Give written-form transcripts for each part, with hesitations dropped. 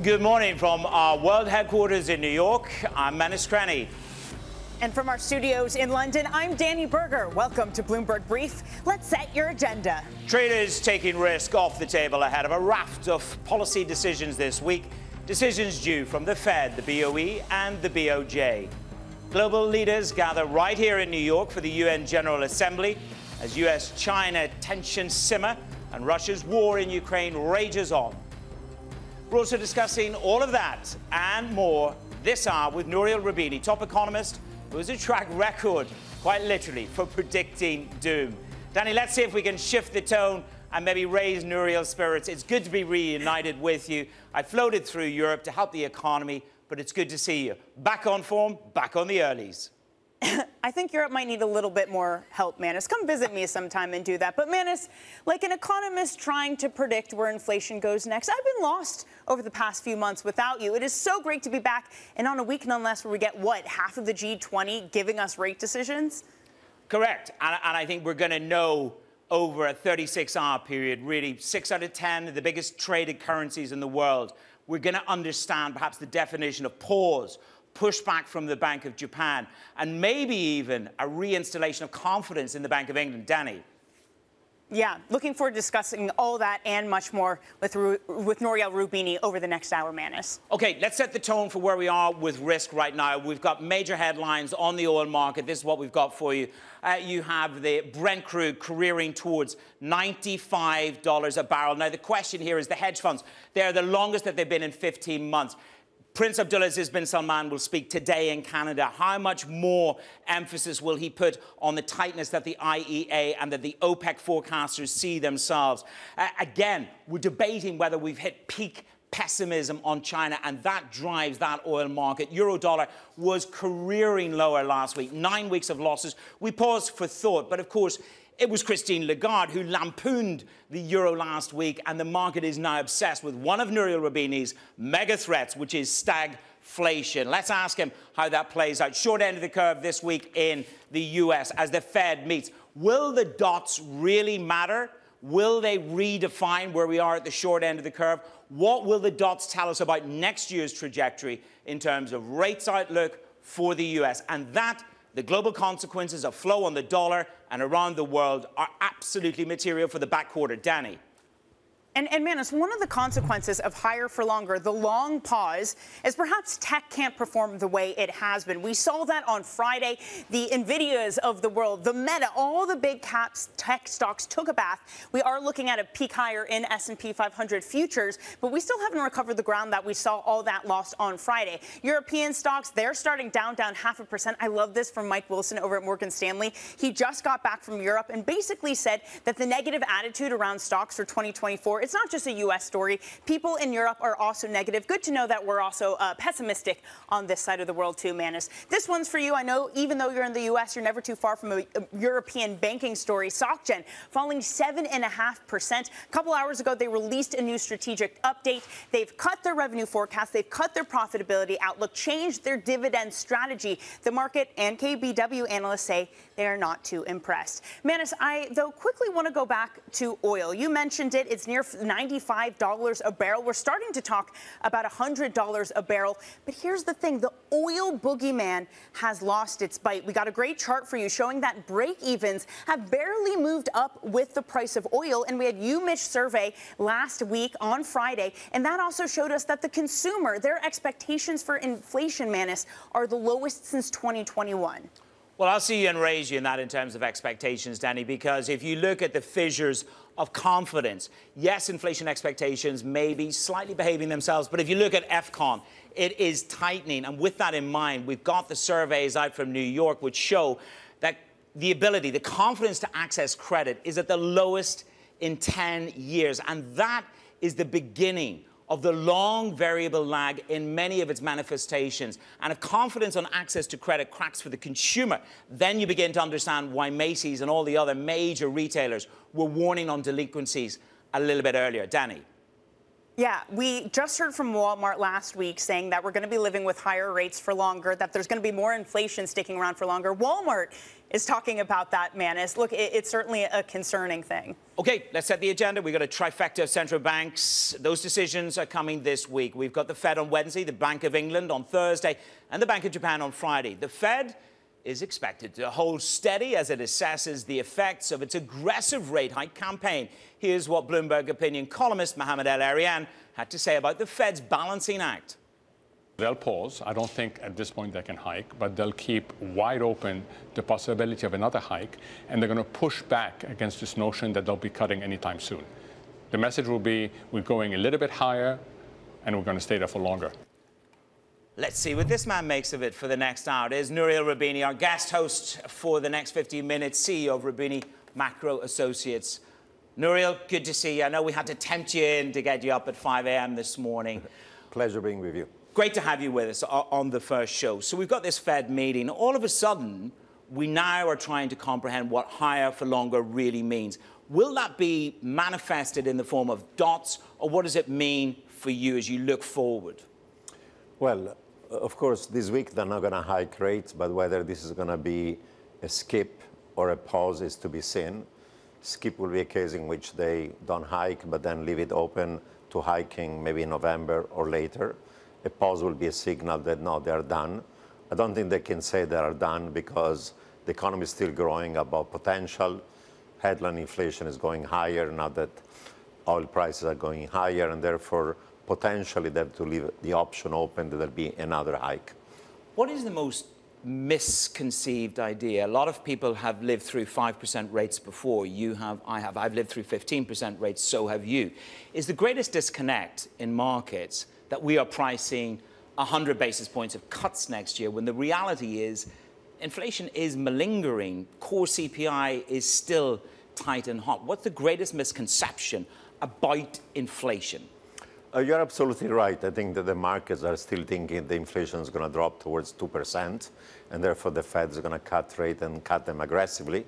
Good morning from our world headquarters in New York. I'm Manus Cranny. And from our studios in London, I'm Danny Berger. Welcome to Bloomberg Brief. Let's set your agenda. Traders taking risk off the table ahead of a raft of policy decisions this week. Decisions due from the Fed, the BOE, and the BOJ. Global leaders gather right here in New York for the UN General Assembly as US-China tensions simmer and Russia's war in Ukraine rages on. We're also discussing all of that and more this hour with Nouriel Roubini, top economist who has a track record, quite literally, for predicting doom. Danny, let's see if we can shift the tone and maybe raise Nouriel's spirits. It's good to be reunited with you. I floated through Europe to help the economy, but it's good to see you. Back on form, back on the earlies. I think Europe might need a little bit more help, Manus. Come visit me sometime and do that. But Manus, like an economist trying to predict where inflation goes next, I've been lost over the past few months without you. It is so great to be back, and on a week nonetheless where we get, what, half of the G20 giving us rate decisions? Correct. And I think we're going to know over a 36-hour period, really, 6 out of 10 of the biggest traded currencies in the world. We're going to understand perhaps the definition of pause, pushback from the Bank of Japan, and maybe even a reinstallation of confidence in the Bank of England. Danny. Yeah, looking forward to discussing all that and much more with Nouriel Roubini over the next hour, Manus. Okay, let's set the tone for where we are with risk right now. We've got major headlines on the oil market. This is what we've got for you. You have the Brent crude careering towards $95 a barrel. Now, the question here is the hedge funds. They're the longest that they've been in 15 months. Prince Abdulaziz bin Salman will speak today in Canada. How much more emphasis will he put on the tightness that the IEA and that the OPEC forecasters see themselves? Again, we're debating whether we've hit peak pessimism on China, and that drives that oil market. Euro-dollar was careering lower last week. 9 weeks of losses. We paused for thought, but of course, it was Christine Lagarde who lampooned the euro last week, and the market is now obsessed with one of Nouriel Roubini's mega threats, which is stagflation. Let's ask him how that plays out. Short end of the curve this week in the US as the Fed meets. Will the dots really matter? Will they redefine where we are at the short end of the curve? What will the dots tell us about next year's trajectory in terms of rates outlook for the US? And that, the global consequences of flow on the dollar and around the world, are absolutely material for the back quarter. Danny. And Manus, one of the consequences of higher for longer, the long pause, is perhaps tech can't perform the way it has been. We saw that on Friday. The NVIDIAs of the world, the Meta, all the big caps tech stocks took a bath. We are looking at a peak higher in S&P 500 futures, but we still haven't recovered the ground that we saw all that lost on Friday. European stocks, they're starting down 0.5%. I love this from Mike Wilson over at Morgan Stanley. He just got back from Europe and basically said that the negative attitude around stocks for 2024, it's not just a U.S. story. People in Europe are also negative. Good to know that we're also pessimistic on this side of the world too, Manus. This one's for you. I know even though you're in the U.S., you're never too far from a European banking story. SocGen falling 7.5%. A couple hours ago, they released a new strategic update. They've cut their revenue forecast. They've cut their profitability outlook, changed their dividend strategy. The market and KBW analysts say they are not too impressed. Manus, I, though, quickly want to go back to oil. You mentioned it. It's near $95 a barrel. We're starting to talk about $100 a barrel. But here's the thing. The oil boogeyman has lost its bite. We got a great chart for you showing that break-evens have barely moved up with the price of oil. And we had UMich survey last week on Friday. And that also showed us that the consumer, their expectations for inflation, Manus, are the lowest since 2021. Well, I'll see you and raise you in that in terms of expectations, Danny, because if you look at the fissures of confidence, yes, inflation expectations may be slightly behaving themselves, but if you look at FCON, it is tightening. And with that in mind, we've got the surveys out from New York which show that the ability, the confidence to access credit is at the lowest in 10 years. And that is the beginning of the long variable lag in many of its manifestations. And if confidence on access to credit cracks for the consumer, then you begin to understand why Macy's and all the other major retailers were warning on delinquencies a little bit earlier. Danny. Yeah, we just heard from Walmart last week saying that we're going to be living with higher rates for longer, that there's going to be more inflation sticking around for longer. Walmart is talking about that, Manus. Look, it's certainly a concerning thing. Okay, let's set the agenda. We've got a trifecta of central banks. Those decisions are coming this week. We've got the Fed on Wednesday, the Bank of England on Thursday, and the Bank of Japan on Friday. The Fed is expected to hold steady as it assesses the effects of its aggressive rate hike campaign. Here's what Bloomberg opinion columnist Mohamed El-Erian had to say about the Fed's balancing act. They'll pause. I don't think at this point they can hike, but they'll keep wide open the possibility of another hike, and they're going to push back against this notion that they'll be cutting anytime soon. The message will be, we're going a little bit higher, and we're going to stay there for longer. Let's see what this man makes of it for the next hour. It is Nouriel Roubini, our guest host for the next 15 minutes, CEO of Roubini Macro Associates. Nouriel, good to see you. I know we had to tempt you in to get you up at 5 a.m. this morning. Pleasure being with you. Great to have you with us on the first show. So we've got this Fed meeting. All of a sudden, we now are trying to comprehend what higher for longer really means. Will that be manifested in the form of dots, or what does it mean for you as you look forward? Well, of course, this week they're not going to hike rates, but whether this is going to be a skip or a pause is to be seen. Skip will be a case in which they don't hike, but then leave it open to hiking maybe in November or later. A pause will be a signal that, no, they're done. I don't think they can say they are done because the economy is still growing above potential. Headline inflation is going higher now that oil prices are going higher, and therefore potentially they have to leave the option open that there'll be another hike. What is the most misconceived idea? A lot of people have lived through 5% rates before. You have, I have. I've lived through 15% rates, so have you. Is the greatest disconnect in markets that we are pricing 100 basis points of cuts next year, when the reality is inflation is malingering, core CPI is still tight and hot? What's the greatest misconception about inflation? You're absolutely right. I think that the markets are still thinking the inflation is going to drop towards 2%, and therefore the Fed is going to cut rate and cut them aggressively.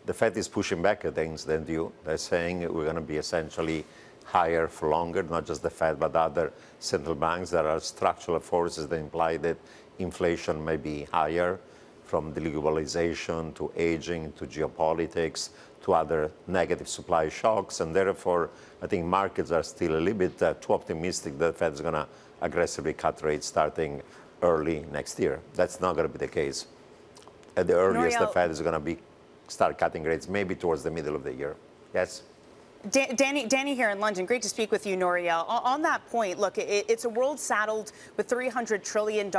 The Fed is pushing back against that view. They're saying we're going to be essentially higher for longer, not just the Fed, but other central banks. There are structural forces that imply that inflation may be higher, from deglobalization to aging to geopolitics to other negative supply shocks. And therefore, I think markets are still a little bit too optimistic that the Fed is going to aggressively cut rates starting early next year. That's not going to be the case. At the earliest, the Fed is going to start cutting rates maybe towards the middle of the year. Yes? Danny here in London. Great to speak with you, Nouriel. On that point, look, it's a world saddled with $300 trillion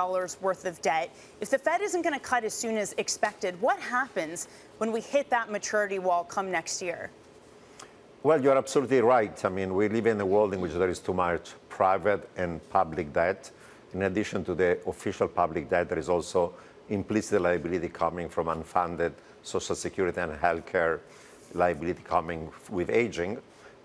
worth of debt. If the Fed isn't going to cut as soon as expected, what happens when we hit that maturity wall come next year? Well, you're absolutely right. I mean, we live in a world in which there is too much private and public debt. In addition to the official public debt, there is also implicit liability coming from unfunded Social Security and healthcare liability coming with aging.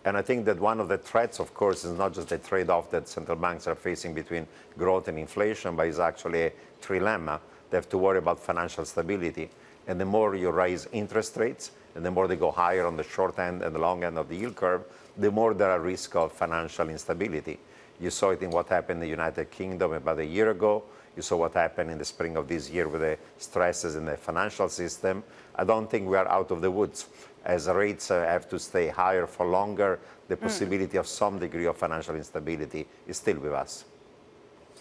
And I think that one of the threats, of course, is not just the trade-off that central banks are facing between growth and inflation, but it's actually a trilemma. They have to worry about financial stability. And the more you raise interest rates, and the more they go higher on the short end and the long end of the yield curve, the more there are risks of financial instability. You saw it in what happened in the United Kingdom about a year ago. You saw what happened in the spring of this year with the stresses in the financial system. I don't think we are out of the woods. As rates have to stay higher for longer, the possibility of some degree of financial instability is still with us.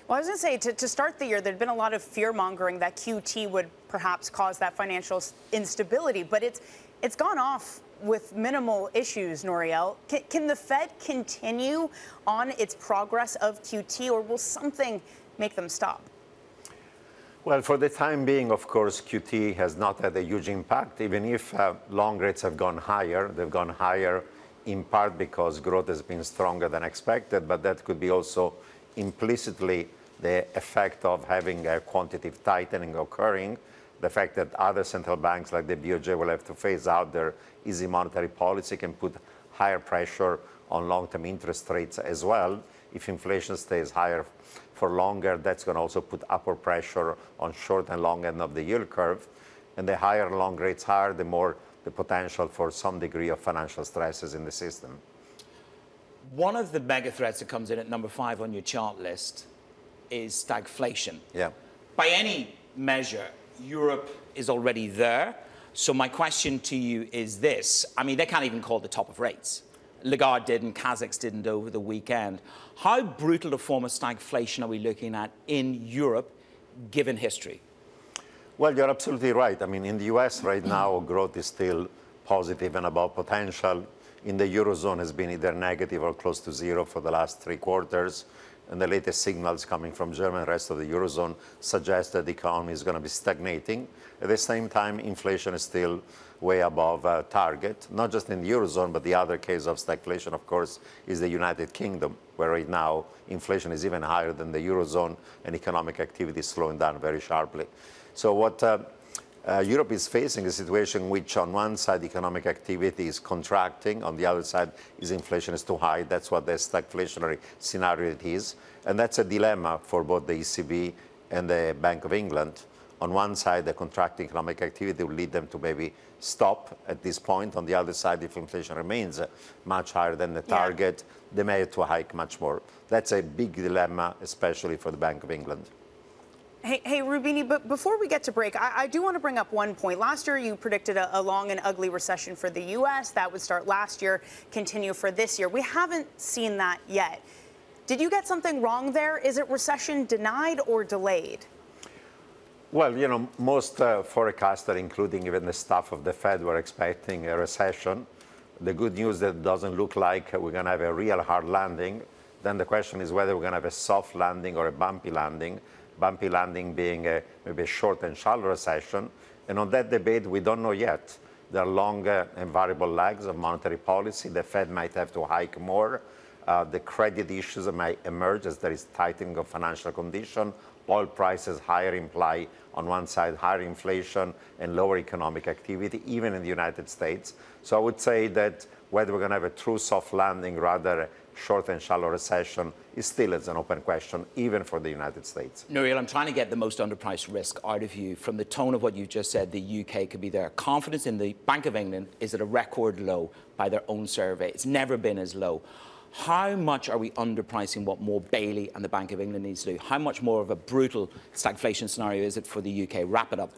Well, I was going to say, to start the year, there'd been a lot of fear-mongering that QT would perhaps cause that financial instability, but it's gone off with minimal issues, Nouriel. Can the Fed continue on its progress of QT, or will something make them stop? Well, for the time being, of course, QT has not had a huge impact. Even if long rates have gone higher, they've gone higher in part because growth has been stronger than expected, but that could be also implicitly the effect of having a quantitative tightening occurring, the fact that other central banks like the BOE will have to phase out their easy monetary policy can put higher pressure on long-term interest rates as well. If inflation stays higher for longer, that's going to also put upward pressure on short and long end of the yield curve. And the higher long rates are, the more the potential for some degree of financial stresses in the system. One of the mega threats that comes in at number 5 on your chart list is stagflation. Yeah. By any measure, Europe is already there. So my question to you is this. I mean, they can't even call the top of rates. Lagarde didn't, Kazakhs didn't over the weekend. How brutal a form of stagflation are we looking at in Europe, given history? Well, you're absolutely right. I mean, in the US right now, growth is still positive and above potential. In the Eurozone has been either negative or close to zero for the last 3 quarters. And the latest signals coming from Germany and the rest of the Eurozone suggest that the economy is going to be stagnating. At the same time, inflation is still way above target, not just in the Eurozone, but the other case of stagflation, of course, is the United Kingdom, where right now inflation is even higher than the Eurozone and economic activity is slowing down very sharply. So what Europe is facing a situation in which on one side economic activity is contracting, on the other side is inflation is too high. That's what the stagflationary scenario it is. And that's a dilemma for both the ECB and the Bank of England. On one side, the contracting economic activity will lead them to maybe stop at this point. On the other side, if inflation remains much higher than the target, they may have to hike much more. That's a big dilemma, especially for the Bank of England. Hey, Roubini, but before we get to break, I do want to bring up one point. Last year, you predicted a long and ugly recession for the U.S. That would start last year, continue for this year. We haven't seen that yet. Did you get something wrong there? Is it recession denied or delayed? Well, you know, most forecasters, including even the staff of the Fed, were expecting a recession. The good news that it doesn't look like we're going to have a real hard landing. Then the question is whether we're going to have a soft landing or a bumpy landing. Bumpy landing being maybe a short and shallow recession. And on that debate, we don't know yet. There are long and variable lags of monetary policy. The Fed might have to hike more. The credit issues might emerge as there is tightening of financial condition. Oil prices higher imply, on one side, higher inflation and lower economic activity, even in the United States. So I would say that whether we're going to have a true soft landing, rather short and shallow recession, is still as an open question, even for the United States. Nouriel, I'm trying to get the most underpriced risk out of you. From the tone of what you just said, the UK could be there. Confidence in the Bank of England is at a record low by their own survey. It's never been as low. How much are we underpricing what more Bailey and the Bank of England needs to do? How much more of a brutal stagflation scenario is it for the UK? Wrap it up.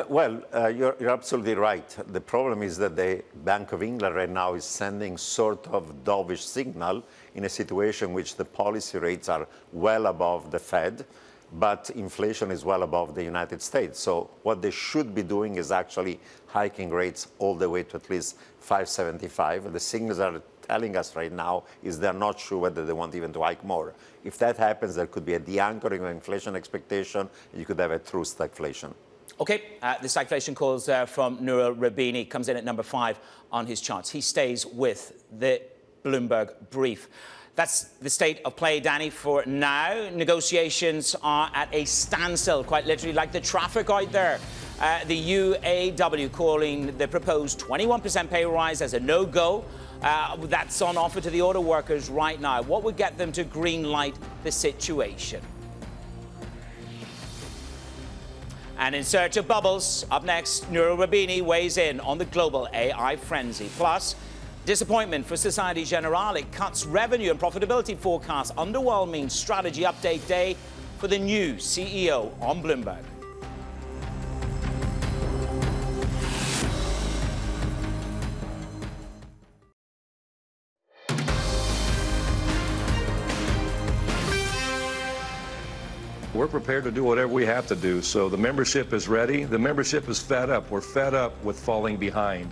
Well, you're absolutely right. The problem is that the Bank of England right now is sending sort of dovish signal in a situation in which the policy rates are well above the Fed, but inflation is well above the United States. So what they should be doing is actually hiking rates all the way to at least 5.75. The signals are telling us right now is they're not sure whether they want even to hike more. If that happens, there could be a de-anchoring of inflation expectation, and you could have a true stagflation. Okay, the stagflation calls from Nouriel Roubini comes in at number 5 on his charts. He stays with the Bloomberg Brief. That's the state of play, Danny, for now. Negotiations are at a standstill, quite literally, like the traffic out there. The UAW calling the proposed 21% pay rise as a no-go. That's on offer to the auto workers right now. What would get them to green light the situation? And in search of bubbles, up next, Nouriel Roubini weighs in on the global AI frenzy. Plus, disappointment for Societe Generale. It cuts revenue and profitability forecasts. Underwhelming strategy update day for the new CEO on Bloomberg. We're prepared to do whatever we have to do. So the membership is ready. The membership is fed up. We're fed up with falling behind.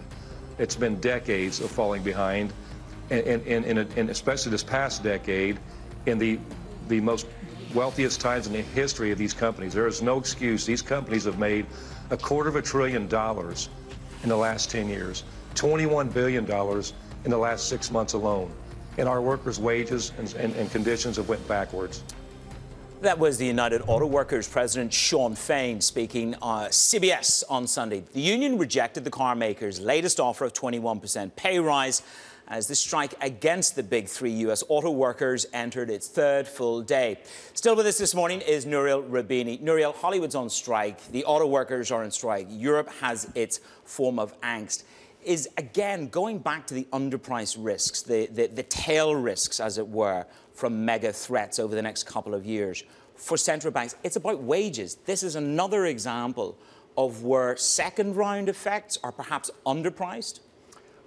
It's been decades of falling behind, and especially this past decade, in the most wealthiest times in the history of these companies. There is no excuse. These companies have made $250 billion in the last 10 years, $21 billion in the last 6 months alone. And our workers' wages and conditions have went backwards. That was the United Auto Workers President Sean Fain speaking CBS on Sunday. The union rejected the car makers' latest offer of 21% pay rise as the strike against the big 3 U.S. auto workers entered its 3rd full day. Still with us this morning is Nouriel Roubini. Nouriel, Hollywood's on strike. The auto workers are on strike. Europe has its form of angst. is, again, going back to the underpriced risks, the tail risks, as it were, from mega threats over the next couple of years. For central banks, it's about wages. This is another example of where second-round effects are perhaps underpriced.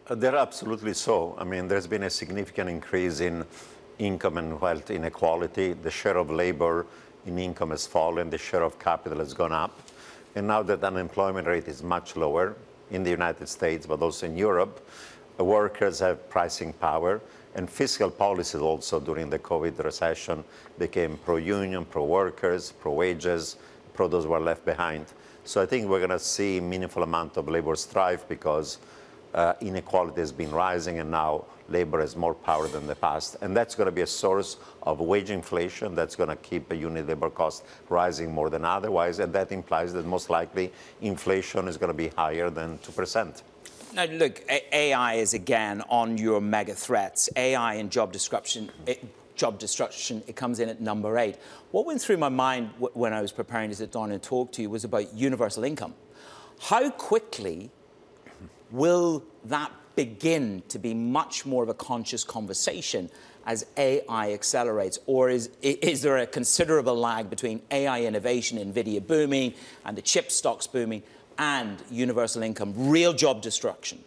They're absolutely so. I mean, there's been a significant increase in income and wealth inequality. The share of labor in income has fallen. The share of capital has gone up. And now that the unemployment rate is much lower in the United States, but also in Europe, workers have pricing power. And fiscal policies also during the COVID recession became pro-union, pro-workers, pro-wages, pro those who are left behind. So I think we're going to see a meaningful amount of labor strife because inequality has been rising and now labor has more power than the past. And that's going to be a source of wage inflation that's going to keep a unit labor cost rising more than otherwise. And that implies that most likely inflation is going to be higher than 2%. Now, look, AI is again on your mega threats. AI and job destruction, it comes in at number 8. What went through my mind when I was preparing to sit down and talk to you was about universal income. How quickly will that begin to be much more of a conscious conversation as AI accelerates? Or is there a considerable lag between AI innovation, NVIDIA booming, and the chip stocks booming, and universal income, real job destruction?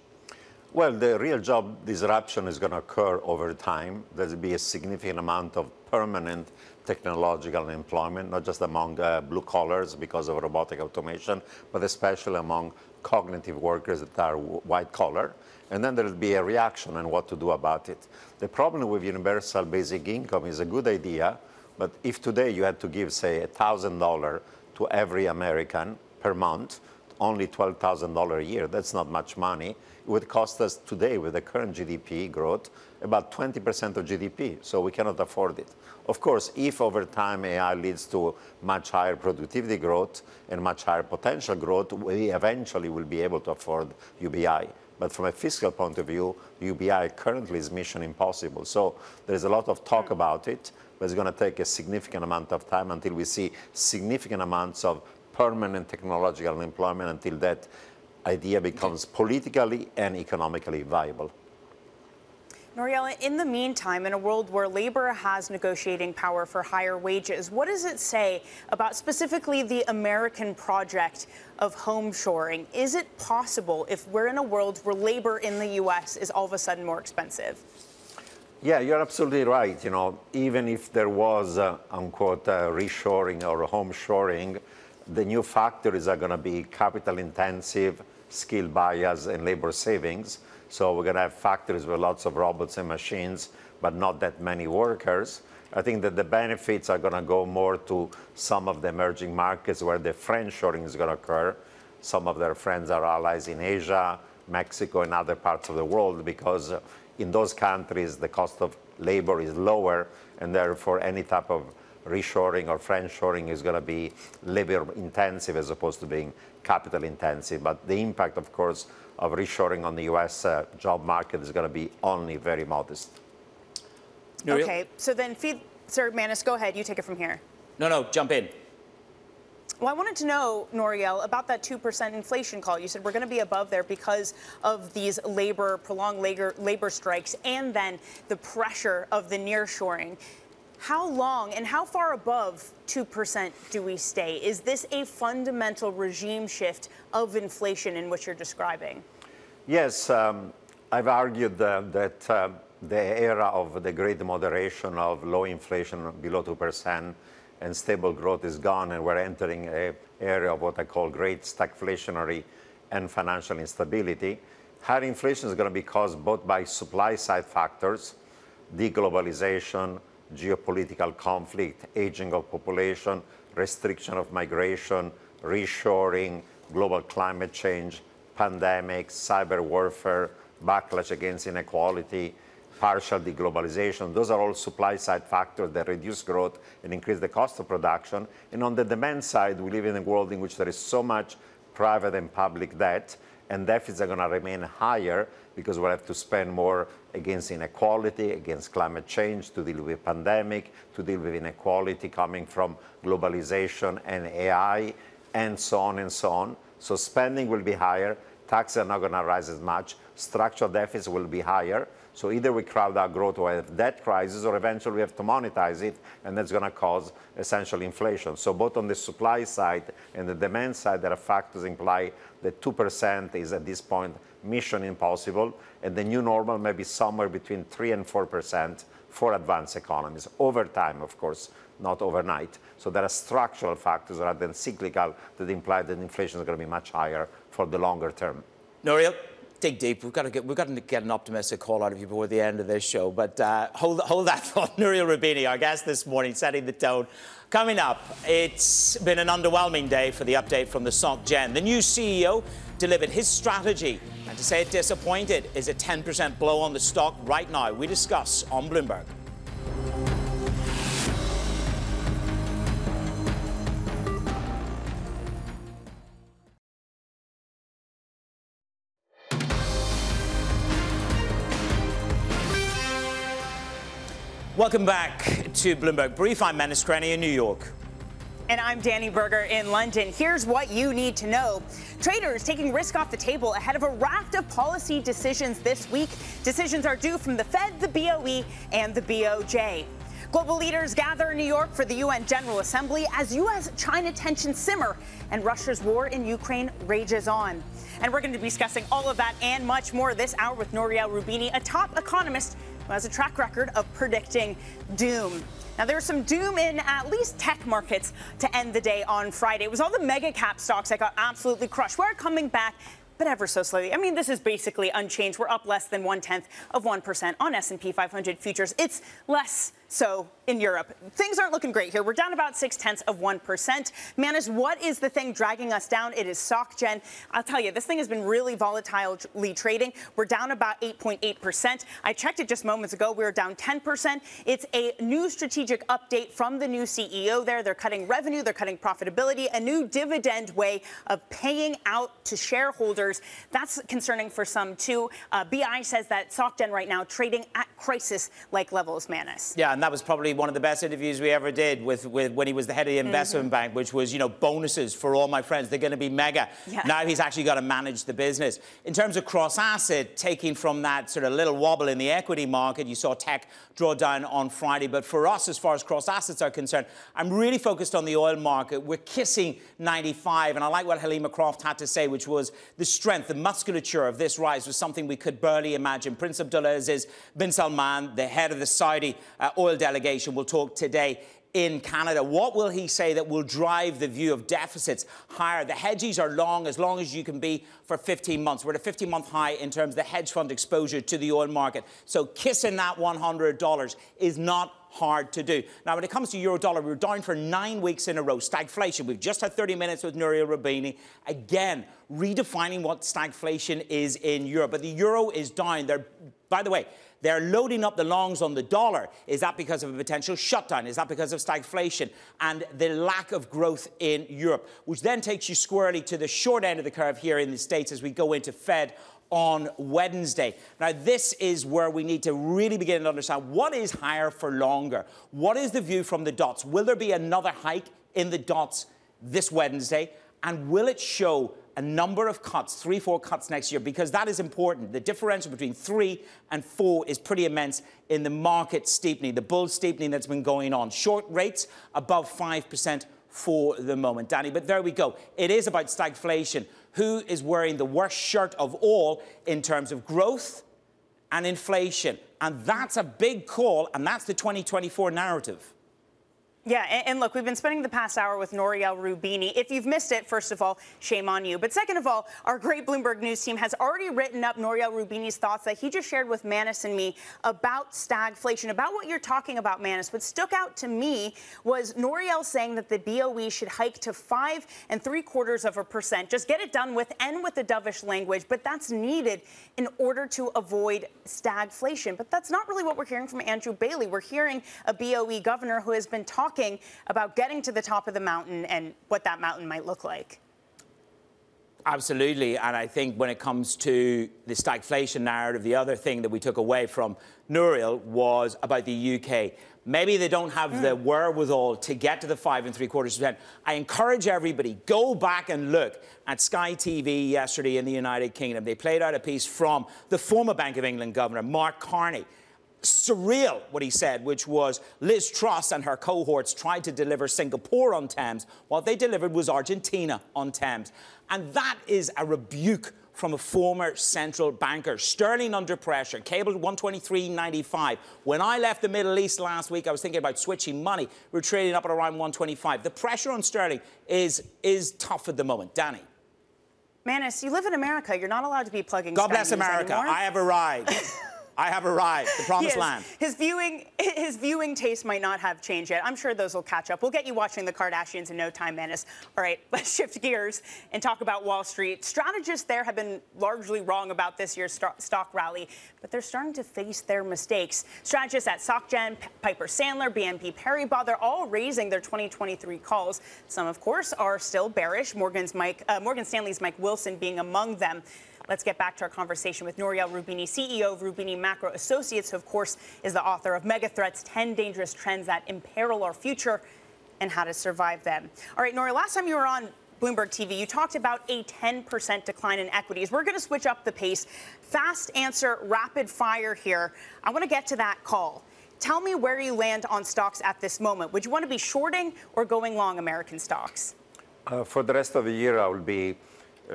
Well, the real job disruption is going to occur over time. There'll be a significant amount of permanent technological employment, not just among blue collars because of robotic automation, but especially among cognitive workers that are white collar. And then there'll be a reaction on what to do about it. The problem with universal basic income is a good idea, but if today you had to give, say, $1,000 to every American per month, only $12,000 a year, that's not much money. It would cost us today, with the current GDP growth, about 20% of GDP, so we cannot afford it. Of course, if over time AI leads to much higher productivity growth and much higher potential growth, we eventually will be able to afford UBI. But from a fiscal point of view, UBI currently is mission impossible. So there's a lot of talk about it, but it's going to take a significant amount of time until we see significant amounts of permanent technological employment, until that idea becomes politically and economically viable. Nouriel, in the meantime, in a world where labor has negotiating power for higher wages, what does it say about specifically the American project of home shoring? Is it possible, if we're in a world where labor in the U.S. is all of a sudden more expensive? Yeah, you're absolutely right. You know, even if there was, unquote, reshoring or home shoring, the new factories are going to be capital intensive, skill bias, and labor savings. So we're going to have factories with lots of robots and machines, but not that many workers. I think that the benefits are going to go more to some of the emerging markets where the friendshoring is going to occur. Some of their friends are allies in Asia, Mexico, and other parts of the world, because in those countries the cost of labor is lower, and therefore any type of reshoring or friendshoring is going to be labor intensive as opposed to being capital intensive. But the impact, of course, of reshoring on the U.S. Job market is going to be only very modest. Nouriel? Okay, so then, Sir Manus, go ahead. You take it from here. No, jump in. Well, I wanted to know, Nouriel, about that 2% inflation call. You said we're going to be above there because of these prolonged labor strikes and then the pressure of the nearshoring. How long and how far above 2% do we stay? Is this a fundamental regime shift of inflation in which you're describing? Yes, I've argued that the era of the great moderation of low inflation below 2% and stable growth is gone, and we're entering an area of what I call great stagflationary and financial instability. Higher inflation is going to be caused both by supply side factors, deglobalization, geopolitical conflict, aging of population, restriction of migration, reshoring, global climate change, pandemics, cyber warfare, backlash against inequality, partial deglobalization. Those are all supply-side factors that reduce growth and increase the cost of production. And on the demand side, we live in a world in which there is so much private and public debt, and deficits are going to remain higher because we'll have to spend more against inequality, against climate change, to deal with pandemic, to deal with inequality coming from globalization and AI, and so on and so on. So spending will be higher. taxes are not going to rise as much, structural deficits will be higher. So either we crowd out growth or have debt crisis, or eventually we have to monetize it, and that's going to cause essentially inflation. So both on the supply side and the demand side, there are factors imply that 2% is at this point mission impossible, and the new normal may be somewhere between 3 and 4% for advanced economies. Over time, of course, not overnight. So there are structural factors rather than cyclical that imply that inflation is going to be much higher for the longer term. Nouriel, dig deep. We've got to get an optimistic call out of you before the end of this show. But hold that thought. Nouriel Roubini, our guest this morning, setting the tone. Coming up, it's been an underwhelming day for the update from the Soc Gen. The new CEO delivered his strategy, and to say it disappointed is a 10% blow on the stock right now. We discuss on Bloomberg. Welcome back to Bloomberg Brief. I'm Menace Crenny in New York. And I'm Danny Berger in London. Here's what you need to know. Traders taking risk off the table ahead of a raft of policy decisions this week. Decisions are due from the Fed, the BOE, and the BOJ. Global leaders gather in New York for the UN General Assembly as U.S.-China tensions simmer and Russia's war in Ukraine rages on. And we're going to be discussing all of that and much more this hour with Nouriel Roubini, a top economist who has a track record of predicting doom. Now, there's some doom in at least tech markets to end the day on Friday. It was all the mega cap stocks that got absolutely crushed. We're coming back, but ever so slowly. I mean, this is basically unchanged. We're up less than 0.1% on S&P 500 futures. It's less so in Europe. Things aren't looking great here. We're down about 0.6%. Manis, what is the thing dragging us down? It is Soc Gen. I'll tell you, this thing has been really volatilely trading. We're down about 8.8%. I checked it just moments ago. We were down 10%. It's a new strategic update from the new CEO there. They're cutting revenue. They're cutting profitability. A new dividend way of paying out to shareholders. That's concerning for some, too. BI says that Soc Gen right now trading at crisis-like levels, Manis. Yeah, and that was probably one of the best interviews we ever did with when he was the head of the investment bank, which was, you know, bonuses for all my friends. They're going to be mega. Yeah. Now he's actually got to manage the business. In terms of cross-asset, taking from that sort of little wobble in the equity market, you saw tech draw down on Friday. But for us, as far as cross-assets are concerned, I'm really focused on the oil market. We're kissing 95. And I like what Halima Croft had to say, which was the strength, the musculature of this rise was something we could barely imagine. Prince Abdulaziz bin Salman, the head of the Saudi oil delegation, will talk today in Canada. What will he say that will drive the view of deficits higher? The hedges are long as you can be for 15 months. We're at a 15-month high in terms of the hedge fund exposure to the oil market. So kissing that $100 is not hard to do. Now, when it comes to euro dollar, we're down for 9 weeks in a row. Stagflation. We've just had 30 minutes with Nouriel Roubini. Again, redefining what stagflation is in Europe. But the euro is down. By the way, they're loading up the longs on the dollar. Is that because of a potential shutdown? Is that because of stagflation and the lack of growth in Europe? Which then takes you squarely to the short end of the curve here in the States as we go into Fed on Wednesday. Now, this is where we need to really begin to understand what is higher for longer. What is the view from the dots? Will there be another hike in the dots this Wednesday? And will it show a number of cuts, 3-4 cuts next year? Because that is important. The differential between 3 and 4 is pretty immense in the market steepening, the bull steepening that's been going on. Short rates above 5% for the moment, Danny. But there we go. It is about stagflation. Who is wearing the worst shirt of all in terms of growth and inflation? And that's a big call, and that's the 2024 narrative. Yeah, and look, we've been spending the past hour with Nouriel Roubini. If you've missed it, first of all, shame on you. But second of all, our great Bloomberg News team has already written up Nouriel Roubini's thoughts that he just shared with Manis and me about stagflation, about what you're talking about, Manis. What stuck out to me was Nouriel saying that the BOE should hike to 5 3/4%. Just get it done with, and with the dovish language. But that's needed in order to avoid stagflation. But that's not really what we're hearing from Andrew Bailey. We're hearing a BOE governor who has been talking about getting to the top of the mountain and what that mountain might look like. Absolutely, and I think when it comes to the stagflation narrative, the other thing that we took away from Nouriel was about the UK. Maybe they don't have the wherewithal to get to the 5.75%. I encourage everybody, go back and look at Sky TV yesterday in the United Kingdom. They played out a piece from the former Bank of England Governor, Mark Carney. Surreal what he said, which was Liz Truss and her cohorts tried to deliver Singapore on Thames. What they delivered was Argentina on Thames. And that is a rebuke from a former central banker. Sterling under pressure, cable 123.95. When I left the Middle East last week, I was thinking about switching money. We're trading up at around 125. The pressure on sterling is tough at the moment. Danny. Manus, you live in America. You're not allowed to be plugging God Sky bless News America. anymore. I have arrived. I have arrived. The promised land. His viewing taste might not have changed yet. I'm sure those will catch up. We'll get you watching the Kardashians in no time, Manus. All right, let's shift gears and talk about Wall Street. Strategists there have been largely wrong about this year's stock rally, but they're starting to face their mistakes. Strategists at SocGen, Piper Sandler, BNP Paribas, they're all raising their 2023 calls. Some, of course, are still bearish, Morgan Stanley's Mike Wilson being among them. Let's get back to our conversation with Nouriel Roubini, CEO of Roubini Macro Associates, who, of course, is the author of MegaThreats, 10 Dangerous Trends That Imperil Our Future and How to Survive Them. All right, Nouriel, last time you were on Bloomberg TV, you talked about a 10% decline in equities. We're going to switch up the pace. Fast answer, rapid fire here. I want to get to that call. Tell me where you land on stocks at this moment. Would you want to be shorting or going long American stocks? For the rest of the year, I will be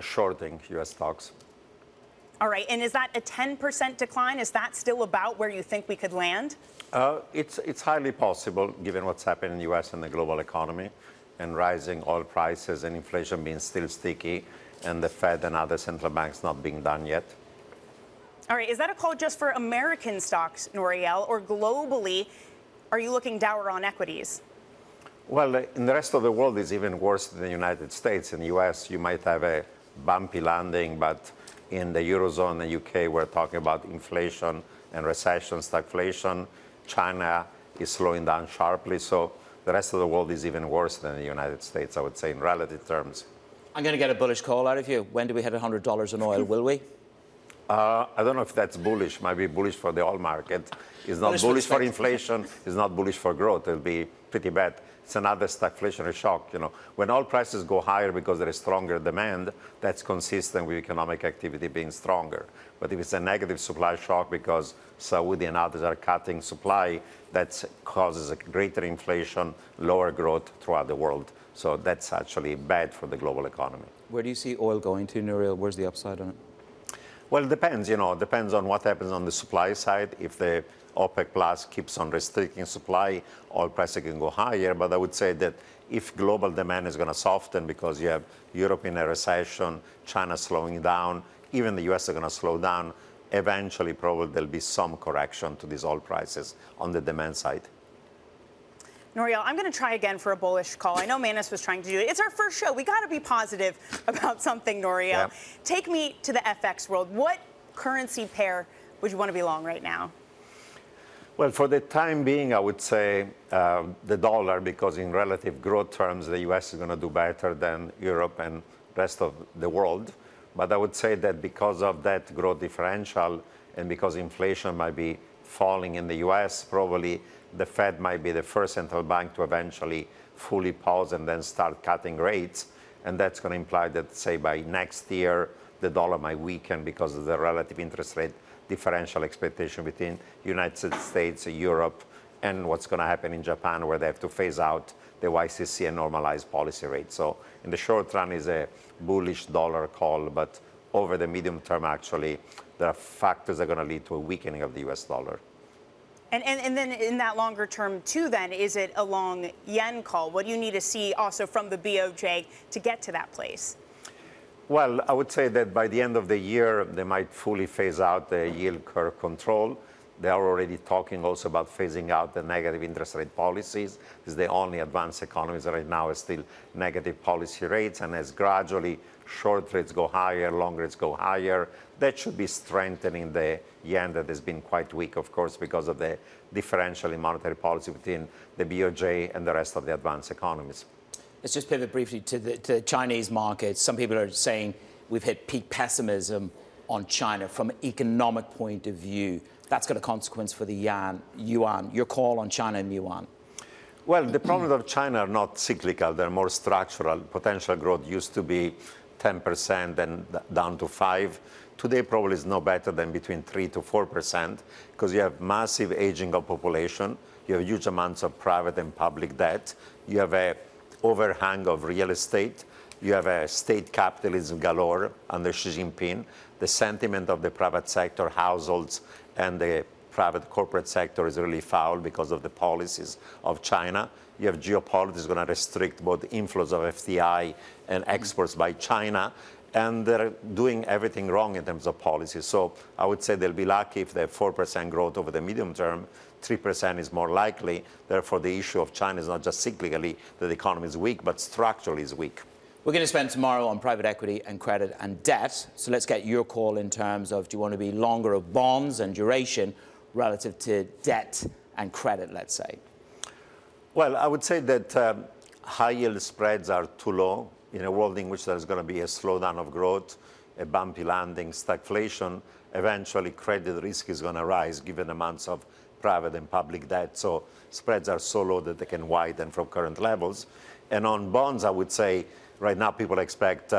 shorting U.S. stocks. All right, and is that a 10% decline? Is that still about where you think we could land? It's highly possible, given what's happening in the U.S. and the global economy, and rising oil prices and inflation being still sticky, and the Fed and other central banks not being done yet. All right, is that a call just for American stocks, Nouriel, or globally, are you looking dour on equities? Well, in the rest of the world, it's even worse than the United States. In the U.S., you might have a bumpy landing, but in the Eurozone and UK, we're talking about inflation and recession, stagflation. China is slowing down sharply. So the rest of the world is even worse than the United States, I would say, in relative terms. I'm going to get a bullish call out of you. When do we hit $100 in oil? Will we? I don't know if that's bullish. Might be bullish for the oil market. It's not bullish for inflation. It's not bullish for growth. It'll be pretty bad. It's another stagflationary shock. You know, when oil prices go higher because there is stronger demand, that's consistent with economic activity being stronger. But if it's a negative supply shock because Saudi and others are cutting supply, that causes a greater inflation, lower growth throughout the world. So that's actually bad for the global economy. Where do you see oil going to, Nouriel? Where's the upside on it? Well, it depends. You know, it depends on what happens on the supply side. If the OPEC Plus keeps on restricting supply, oil prices can go higher. But I would say that if global demand is going to soften because you have Europe in a recession, China slowing down, even the U.S. are going to slow down, eventually probably there'll be some correction to these oil prices on the demand side. Nouriel, I'm going to try again for a bullish call. I know Manus was trying to do it. It's our first show. We got to be positive about something, Nouriel. Yeah. Take me to the FX world. What currency pair would you want to be long right now? Well, for the time being, I would say the dollar, because in relative growth terms, the U.S. is going to do better than Europe and rest of the world. But I would say that because of that growth differential and because inflation might be falling in the U.S., probably the Fed might be the first central bank to eventually fully pause and then start cutting rates. And that's going to imply that, say, by next year, the dollar might weaken because of the relative interest rate differential expectation between United States, Europe, and what's going to happen in Japan, where they have to phase out the YCC and normalize policy rates. So in the short run is a bullish dollar call, but over the medium term, actually, there are factors that are going to lead to a weakening of the U.S. dollar. And then in that longer term, too, then, is it a long yen call? What do you need to see also from the BOJ to get to that place? Well, I would say that by the end of the year, they might fully phase out the yield curve control. They are already talking also about phasing out the negative interest rate policies. It's the only advanced economies right now is still negative policy rates. And as gradually short rates go higher, long rates go higher, that should be strengthening the yen that has been quite weak, of course, because of the differential in monetary policy between the BOJ and the rest of the advanced economies. Let's just pivot briefly to the Chinese market. Some people are saying we've hit peak pessimism on China from an economic point of view. That's got a consequence for the yuan. Your call on China and yuan. Well, the problems of China are not cyclical. They're more structural. Potential growth used to be 10% and down to 5%. Today probably is no better than between 3 to 4% because you have massive aging of population. You have huge amounts of private and public debt. You have an overhang of real estate. You have a state capitalism galore under Xi Jinping. The sentiment of the private sector, households, and the private corporate sector is really foul because of the policies of China. You have geopolitics going to restrict both inflows of FDI and exports by China. And they're doing everything wrong in terms of policy. So I would say they'll be lucky if they have 4% growth over the medium term. 3% is more likely. Therefore, the issue of China is not just cyclically that the economy is weak, but structurally is weak. We're going to spend tomorrow on private equity and credit and debt. So let's get your call in terms of, do you want to be longer of bonds and duration relative to debt and credit, let's say? Well, I would say that high yield spreads are too low. In a world in which there's going to be a slowdown of growth, a bumpy landing, stagflation, eventually credit risk is going to rise given amounts of private and public debt. So spreads are so low that they can widen from current levels. And on bonds, I would say right now people expect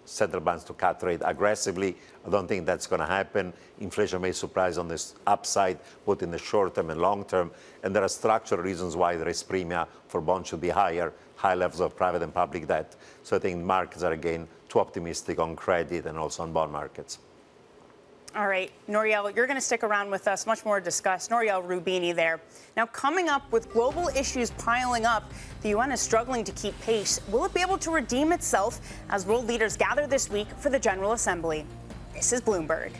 central banks to cut rate aggressively. I don't think that's going to happen. Inflation may surprise on this upside, both in the short term and long term. And there are structural reasons why the risk premia for bonds should be higher, high levels of private and public debt. So I think markets are, again, too optimistic on credit and also on bond markets. All right, Nouriel, you're going to stick around with us. Much more to discuss. Nouriel Roubini there. Now, coming up, with global issues piling up, the UN is struggling to keep pace. Will it be able to redeem itself as world leaders gather this week for the General Assembly? This is Bloomberg.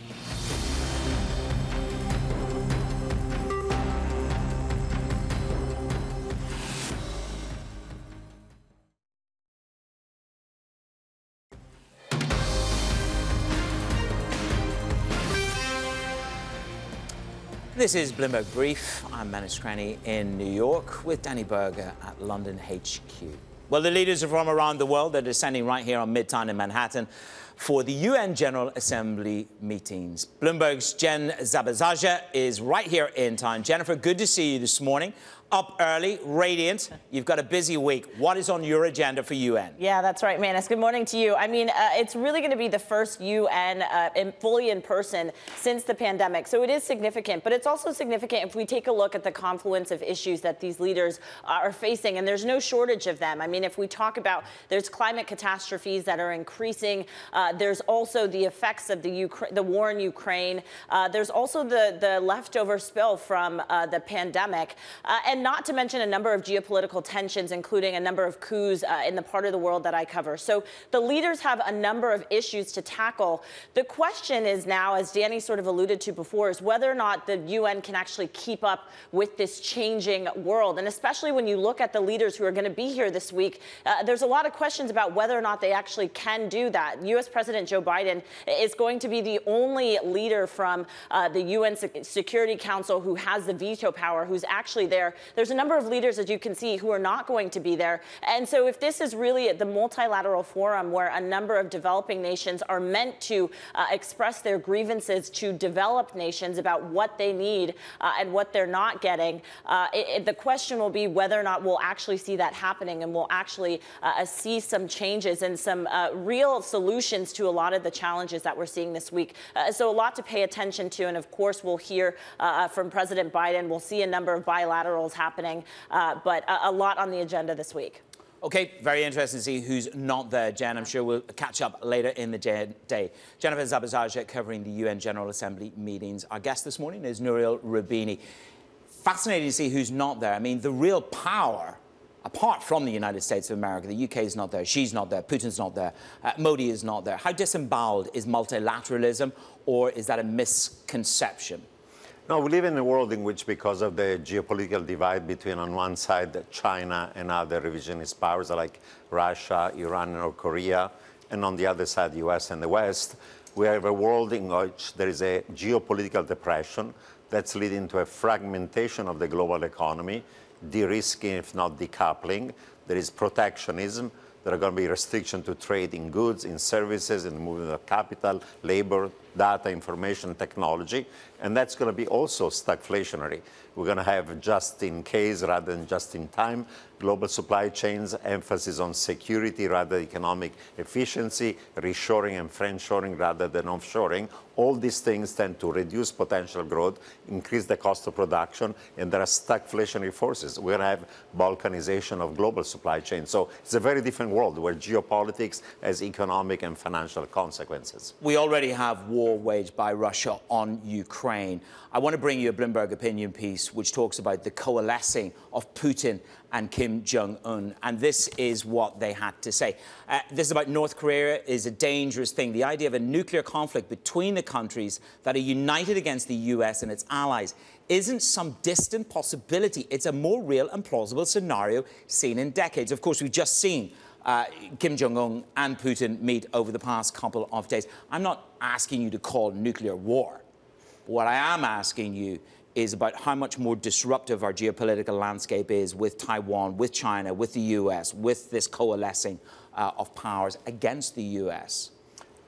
This is Bloomberg Brief. I'm Manus Cranny in New York with Danny Berger at London HQ. Well, the leaders from around the world are descending right here on Midtown in Manhattan for the UN General Assembly meetings. Bloomberg's Jen Zabazajah is right here in town. Jennifer, good to see you this morning. Up early, radiant. You've got a busy week. What is on your agenda for UN? Yeah, that's right, Manus. Good morning to you. I mean, it's really going to be the first UN fully in person since the pandemic. So it is significant, but it's also significant if we take a look at the confluence of issues that these leaders are facing, and there's no shortage of them. I mean, if we talk about, there's climate catastrophes that are increasing. There's also the effects of the war in Ukraine. There's also the leftover spill from the pandemic. And not to mention a number of geopolitical tensions, including a number of coups in the part of the world that I cover. So the leaders have a number of issues to tackle. The question is now, as Danny sort of alluded to before, is whether or not the UN can actually keep up with this changing world. And especially when you look at the leaders who are going to be here this week, there's a lot of questions about whether or not they actually can do that. U.S. President Joe Biden is going to be the only leader from the UN Security Council who has the veto power, who's actually there. There's a number of leaders, as you can see, who are not going to be there. And so if this is really the multilateral forum where a number of developing nations are meant to express their grievances to developed nations about what they need and what they're not getting, the question will be whether or not we'll actually see that happening and we'll actually see some changes and some real solutions to a lot of the challenges that we're seeing this week. So a lot to pay attention to. And of course, we'll hear from President Biden. We'll see a number of bilaterals happening, but a lot on the agenda this week. Okay, very interesting to see who's not there, Jen. I'm sure we'll catch up later in the day. Jennifer Zabazajah covering the UN General Assembly meetings. Our guest this morning is Nouriel Roubini. Fascinating to see who's not there. I mean, the real power, apart from the United States of America, the UK is not there, Xi's not there, Putin's not there, Modi is not there. How disemboweled is multilateralism, or is that a misconception? No, we live in a world in which, because of the geopolitical divide between, on one side, China and other revisionist powers like Russia, Iran, and North Korea, and on the other side, the US and the West, we have a world in which there is a geopolitical depression that's leading to a fragmentation of the global economy, de-risking, if not decoupling. There is protectionism. There are going to be restrictions to trade in goods, in services, in the movement of capital, labor, data, information, technology. And that's going to be also stagflationary. We're going to have just in case rather than just in time, global supply chains, emphasis on security rather than economic efficiency, reshoring and friendshoring rather than offshoring. All these things tend to reduce potential growth, increase the cost of production, and there are stagflationary forces. We're going to have balkanization of global supply chains. So it's a very different world where geopolitics has economic and financial consequences. We already have war waged by Russia on Ukraine. I want to bring you a Bloomberg opinion piece which talks about the coalescing of Putin and Kim Jong-un, and this is what they had to say. This is about North Korea is a dangerous thing. The idea of a nuclear conflict between the countries that are united against the US and its allies isn't some distant possibility. It's a more real and plausible scenario seen in decades. Of course, we've just seen Kim Jong-un and Putin meet over the past couple of days. I'm not asking you to call nuclear war. What I am asking you is about how much more disruptive our geopolitical landscape is with Taiwan, with China, with the US, with this coalescing of powers against the US.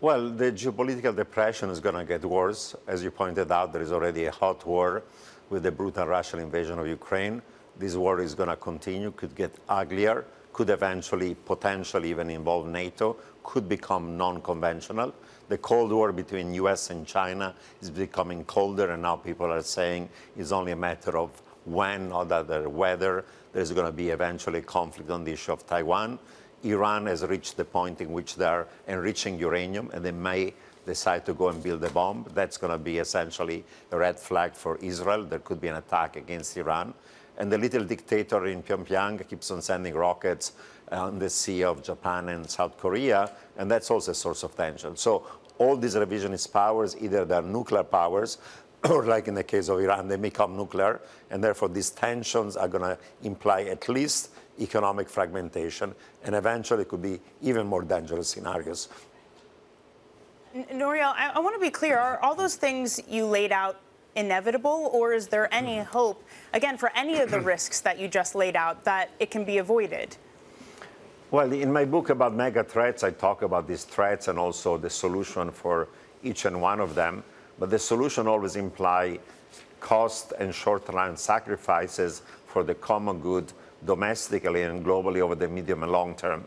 Well, the geopolitical depression is going to get worse. As you pointed out, there is already a hot war with the brutal Russian invasion of Ukraine. This war is going to continue, could get uglier, could eventually, potentially even involve NATO, could become non-conventional. The Cold War between US and China is becoming colder, and now people are saying it's only a matter of when, not whether, there's going to be eventually conflict on the issue of Taiwan. Iran has reached the point in which they are enriching uranium, and they may decide to go and build a bomb. That's going to be essentially a red flag for Israel. There could be an attack against Iran. And the little dictator in Pyongyang keeps on sending rockets on the sea of Japan and South Korea, and that's also a source of tension. So all these revisionist powers, either they're nuclear powers, or like in the case of Iran, they become nuclear, and therefore these tensions are going to imply at least economic fragmentation, and eventually could be even more dangerous scenarios. Nouriel, I want to be clear. Are all those things you laid out inevitable, or is there any hope, again, for any of the risks that you just laid out, that it can be avoided? Well, in my book about mega threats, I talk about these threats and also the solution for each and one of them. But the solution always implies cost and short-term sacrifices for the common good domestically and globally over the medium and long term.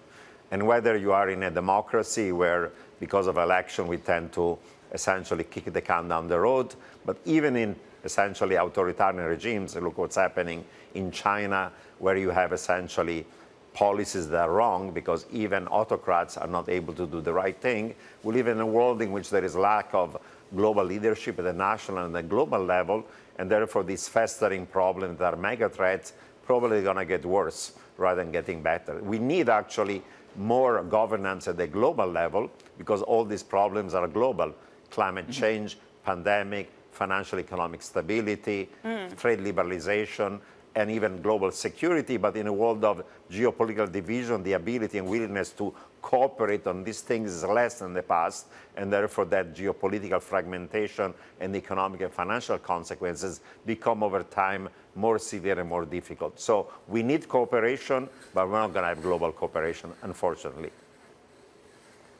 And whether you are in a democracy where, because of election, we tend to essentially kick the can down the road, but even in essentially authoritarian regimes, look what's happening in China, where you have essentially policies that are wrong because even autocrats are not able to do the right thing. We live in a world in which there is lack of global leadership at the national and the global level, and therefore these festering problems that are mega threats probably going to get worse rather than getting better. We need actually more governance at the global level because all these problems are global. Climate change, pandemic, financial economic stability, trade liberalization, and even global security. But in a world of geopolitical division, the ability and willingness to cooperate on these things is less than the past, and therefore that geopolitical fragmentation and economic and financial consequences become over time more severe and more difficult. So we need cooperation, but we're not going to have global cooperation, unfortunately.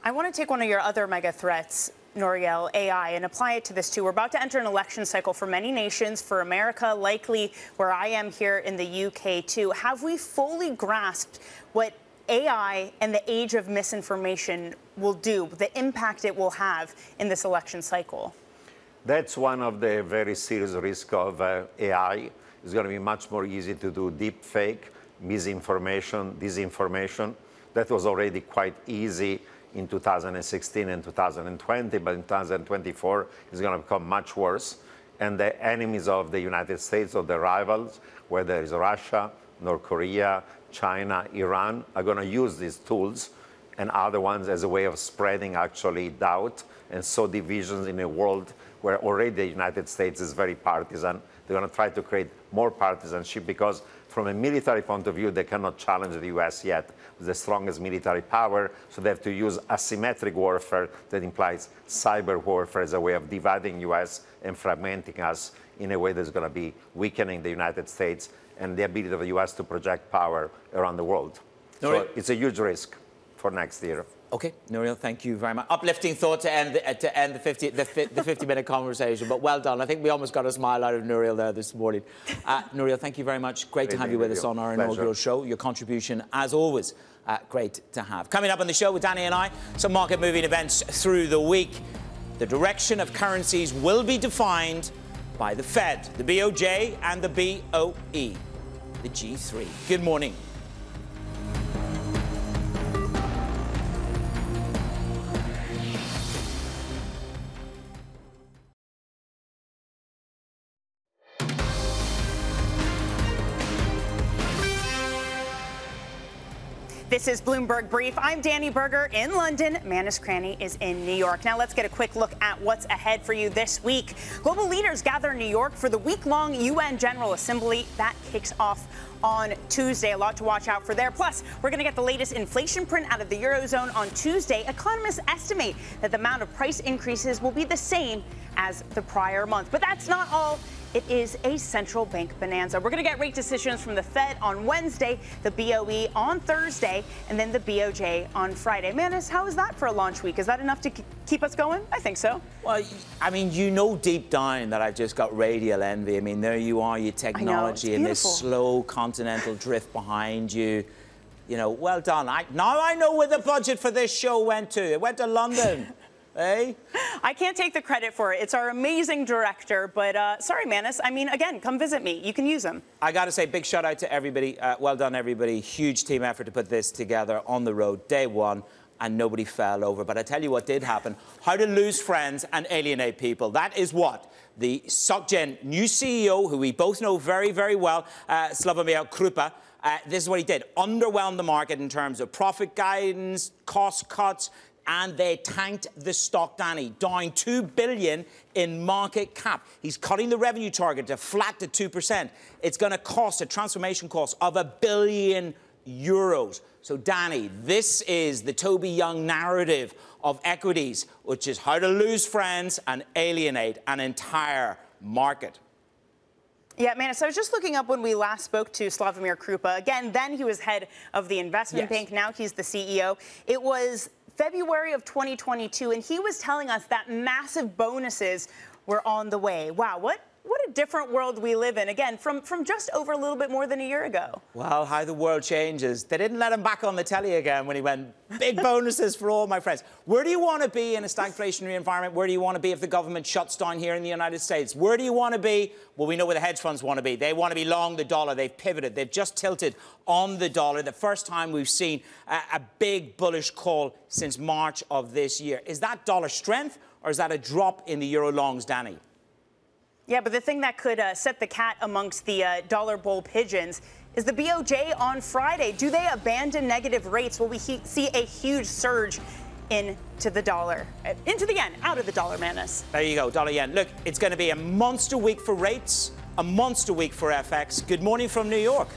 I want to take one of your other mega threats, Nouriel, AI, and apply it to this too. We're about to enter an election cycle for many nations, for America, likely where I am here in the UK too. Have we fully grasped what AI and the age of misinformation will do, the impact it will have in this election cycle? That's one of the very serious risks of AI. It's going to be much more easy to do deep fake, misinformation, disinformation. That was already quite easy in 2016 and 2020, but in 2024, it's going to become much worse. And the enemies of the United States, or the rivals, whether it's Russia, North Korea, China, Iran, are going to use these tools and other ones as a way of spreading actually doubt and sow divisions in a world where already the United States is very partisan. They're going to try to create more partisanship because from a military point of view, they cannot challenge the US yet with the strongest military power. So they have to use asymmetric warfare that implies cyber warfare as a way of dividing US and fragmenting us in a way that's going to be weakening the United States and the ability of the US to project power around the world. So it's a huge risk. for next year. Okay, Nouriel, thank you very much. Uplifting thought to end the 50-minute conversation, but well done. I think we almost got a smile out of Nouriel there this morning. Nouriel, thank you very much. Great to have you with us on our inaugural show. Your contribution, as always, great to have. Coming up on the show with Danny and I, some market-moving events through the week. The direction of currencies will be defined by the Fed, the BOJ, and the BOE, the G3. Good morning. This is Bloomberg Brief. I'm Danny Berger in London. Manus Cranny is in New York. Now let's get a quick look at what's ahead for you this week. Global leaders gather in New York for the week-long UN General Assembly. That kicks off on Tuesday. A lot to watch out for there. Plus, we're going to get the latest inflation print out of the Eurozone on Tuesday. Economists estimate that the amount of price increases will be the same as the prior month. But that's not all. It is a central bank bonanza. We're going to get rate decisions from the Fed on Wednesday, the BOE on Thursday, and then the BOJ on Friday. Manus, how is that for a launch week? Is that enough to keep us going? I think so. Well, I mean, you know deep down that I've just got radial envy. I mean, there you are, your technology and this slow continental drift behind you. You know, well done. Now I know where the budget for this show went to. It went to London. Hey? I can't take the credit for it. It's our amazing director, but sorry, Manus. I mean, again, come visit me. You can use them. I got to say, big shout out to everybody. Well done, everybody. Huge team effort to put this together on the road, day one, and nobody fell over. But I tell you what did happen. How to lose friends and alienate people. That is what the SocGen new CEO, who we both know very, very well, Roubini Macro, this is what he did. Underwhelmed the market in terms of profit guidance, cost cuts, and they tanked the stock, Danny, down $2 billion in market cap. He's cutting the revenue target to flat to 2%. It's going to cost a transformation cost of €1 billion. So, Danny, this is the Toby Young narrative of equities, which is how to lose friends and alienate an entire market. Yeah, Manus, I was just looking up when we last spoke to Roubini Macro. Again, then he was head of the investment bank. Now he's the CEO. It was February of 2022, and he was telling us that massive bonuses were on the way. Wow, what a different world we live in, again, from just over a little bit more than a year ago. Well, how the world changes. They didn't let him back on the telly again when he went, big bonuses for all my friends. Where do you want to be in a stagflationary environment? Where do you want to be if the government shuts down here in the United States? Where do you want to be? Well, we know where the hedge funds want to be. They want to be long the dollar. They've pivoted. They've just tilted on the dollar. The first time we've seen a big bullish call since March of this year. Is that dollar strength or is that a drop in the euro longs, Danny? Yeah, but the thing that could set the cat amongst the dollar bull pigeons is the BOJ on Friday. Do they abandon negative rates? Will we see a huge surge into the dollar, into the yen, out of the dollar, Manus? There you go, dollar yen. Look, it's going to be a monster week for rates, a monster week for FX. Good morning from New York.